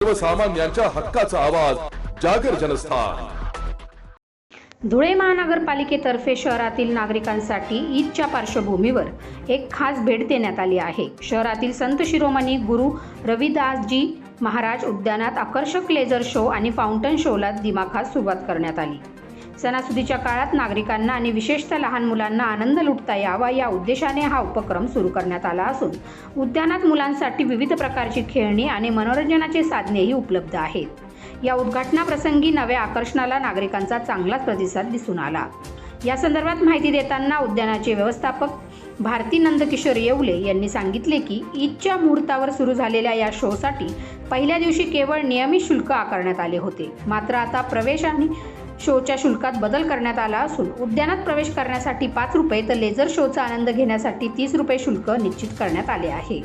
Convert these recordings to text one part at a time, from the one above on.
सर्वसामान्यांच्या हक्काचा आवाज जागर जनस्थान। धुळे महानगरपालिकेतर्फे शहरातील नागरिकांसाठी ईदच्या पार्श्वभूमीवर एक खास भेट देण्यात आली आहे। शहरातील संत शिरोमणी गुरु रविदासजी महाराज उद्यानात आकर्षक लेझर शो आणि फाउंटन शोला दिमाखात सुरुवात करण्यात आली। सणासुदीच्या काळात नागरिकांना आणि विशेषतः लहान मुलांना आनंद लुटता यावा या उद्देशाने हा उपक्रम सुरू करण्यात आला असून उद्यानात मुलांसाठी विविध प्रकारची खेळणी आणि मनोरंजनाचे साधनेही उपलब्ध आहेत। या उद्घाटनाप्रसंगी नव्या आकर्षणाला नागरिकांचा चांगलाच प्रतिसाद दिसून आला। या संदर्भात माहिती देताना उद्यानाचे व्यवस्थापक भारती नंदकिशोर येवले यांनी सांगितले की ईदच्या मुहूर्तावर सुरू झालेल्या या शोसाठी पहिल्या दिवशी केवळ नियमित शुल्क आकारण्यात आले होते, मात्र आता प्रवेश आणि शोच्या शुल्कात बदल करण्यात आला असून उद्यानात प्रवेश करण्यासाठी 5 रुपये तर लेझर शोचा आनंद घेण्यासाठी 30 रुपये शुल्क निश्चित करण्यात आले आहे।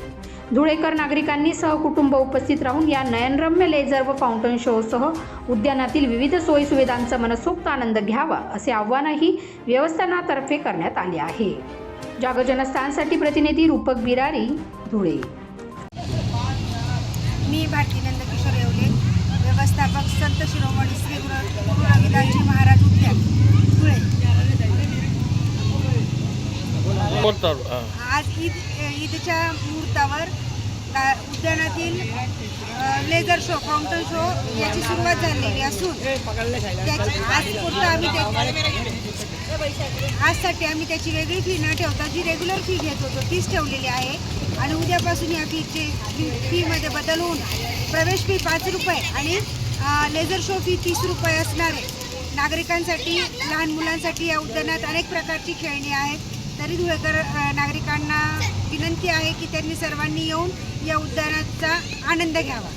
धुळेकर नागरिकांनी सहकुटुंब उपस्थित राहून या नयनरम्य लेझर व फाउंटन शोसह उद्यानातील विविध सोयी सुविधांचा मनसोक्त आनंद घ्यावा असे आवाहनही व्यवस्थापनातर्फे करण्यात आले आहे। जागर जनस्थानसाठी प्रतिनिधी रूपक बिरारी, धुळे। मी भारती नंदकिशोर येवले, व्यवस्थापक संत शिरोमणी श्री गुरु रविदासजी महाराज उद्यान, धुळे। आज ईदच्या मुहूर्तावर उद्यानातील लेझर शो, फाउंटन शो याची सुरुवात झालेली असून आजसाठी आम्ही त्याची वेगळी फी न ठेवता जी रेग्युलर फी घेत होतो तीच ठेवलेली आहे आणि उद्यापासून या फीमध्ये बदल होऊन प्रवेश फी 5 रुपये आणि लेझर शो फी 30 रुपये असणार आहे। नागरिकांसाठी, लहान मुलांसाठी या उद्यानात अनेक प्रकारची खेळणी आहेत। तरी धुळेकर नागरिकांना विनंती आहे की त्यांनी सर्वांनी येऊन या उद्यानाचा आनंद घ्यावा।